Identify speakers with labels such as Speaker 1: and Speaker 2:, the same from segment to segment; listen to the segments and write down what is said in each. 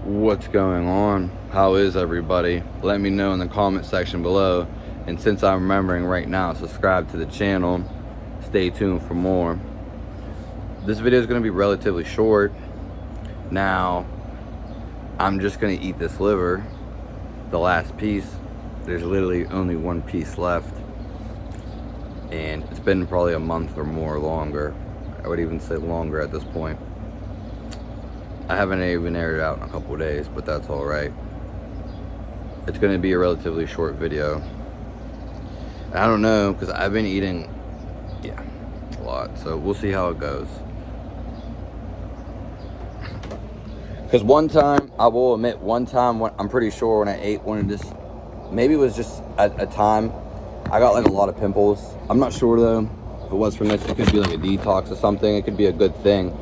Speaker 1: What's going on? How is everybody? Let me know in the comment section below. And since I'm remembering right now, subscribe to the channel. Stay tuned for more. This video is going to be relatively short. Now, I'm just going to eat this liver, the last piece. There's literally only one piece left. And it's been probably a month or more longer. I would even say longer at this point. I haven't even aired it out in a couple of days, but that's all right. It's going to be a relatively short video. I don't know, because I've been eating, a lot. So we'll see how it goes. Because one time, I will admit, I'm pretty sure when I ate one of this, maybe it was just a time, I got like a lot of pimples. I'm not sure though. If it was from this, it could be like a detox or something. It could be a good thing.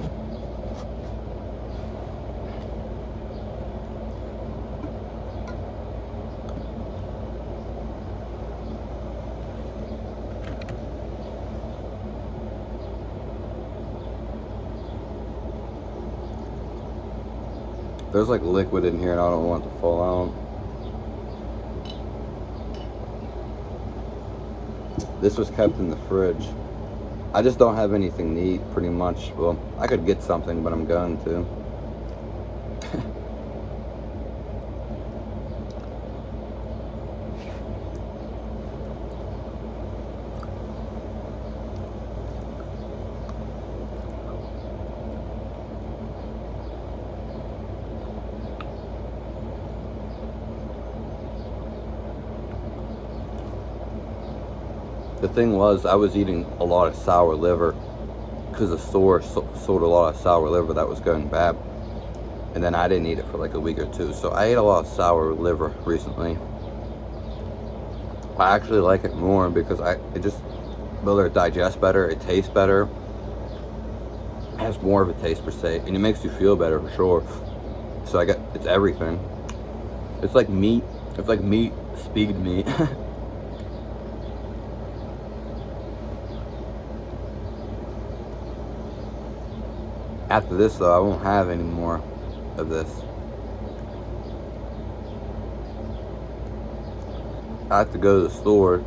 Speaker 1: There's like liquid in here and I don't want it to fall out. This was kept in the fridge. I just don't have anything to eat, pretty much. Well, I could get something, but I'm going to. The thing was, I was eating a lot of sour liver because the store sold a lot of sour liver that was going bad. And then I didn't eat it for like a week or two. So I ate a lot of sour liver recently. I actually like it more because it just, whether it digests better, it tastes better. It has more of a taste per se. And it makes you feel better for sure. So it's everything. It's like meat. It's like meat, speed meat. After this though, I won't have any more of this. I have to go to the store.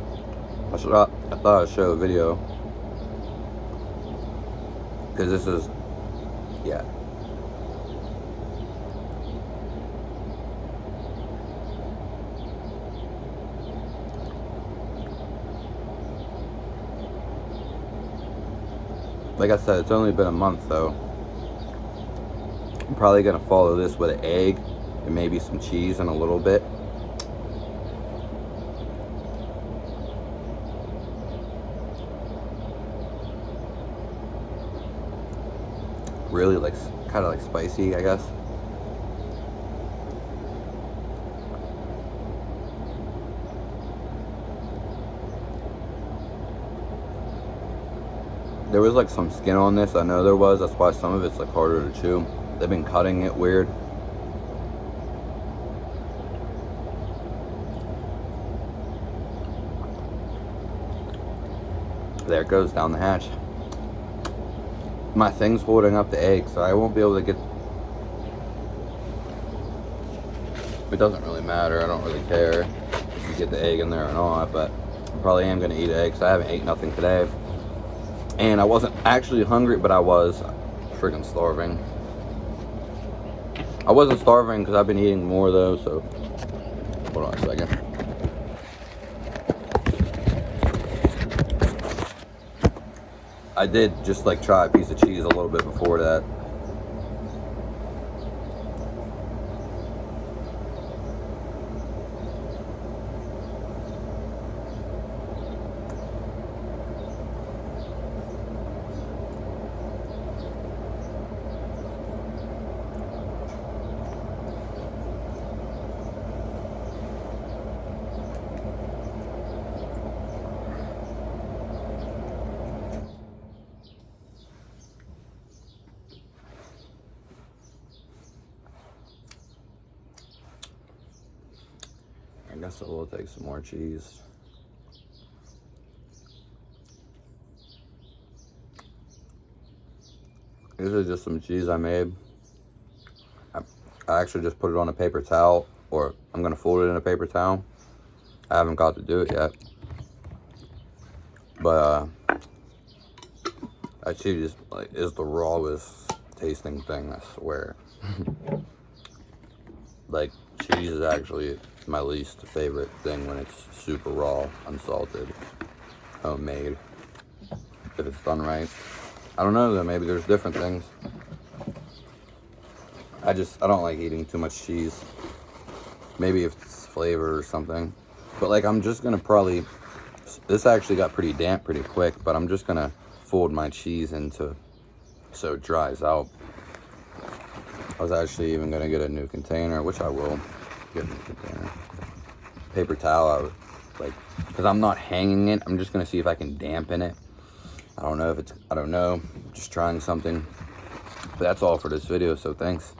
Speaker 1: I thought I'd show a video. Because this is, like I said, it's only been a month though. I'm probably gonna follow this with an egg and maybe some cheese in a little bit. Really like, kind of like spicy, I guess. There was like some skin on this, I know there was. That's why some of it's like harder to chew. They've been cutting it weird. There it goes down the hatch. My thing's holding up the egg, so I won't be able to get. It doesn't really matter. I don't really care if you get the egg in there or not, but I probably am gonna eat eggs. I haven't ate nothing today. And I wasn't actually hungry, but I was freaking starving. I wasn't starving because I've been eating more though, so hold on a second. I did just like try a piece of cheese a little bit before that. I guess I will take some more cheese. This is just some cheese I made. I actually just put it on a paper towel, or I'm gonna fold it in a paper towel. I haven't got to do it yet. But that cheese like is the rawest tasting thing, I swear. Like, cheese is actually my least favorite thing when it's super raw, unsalted, homemade. If it's done right. I don't know though, maybe there's different things. I don't like eating too much cheese. Maybe if it's flavor or something. But like, I'm just gonna probably, this actually got pretty damp pretty quick, but I'm just gonna fold my cheese into, so it dries out. I was actually even gonna get a new container, which I will get a new container. Paper towel, because I'm not hanging it, I'm just gonna see if I can dampen it. I don't know, just trying something. But that's all for this video, so thanks.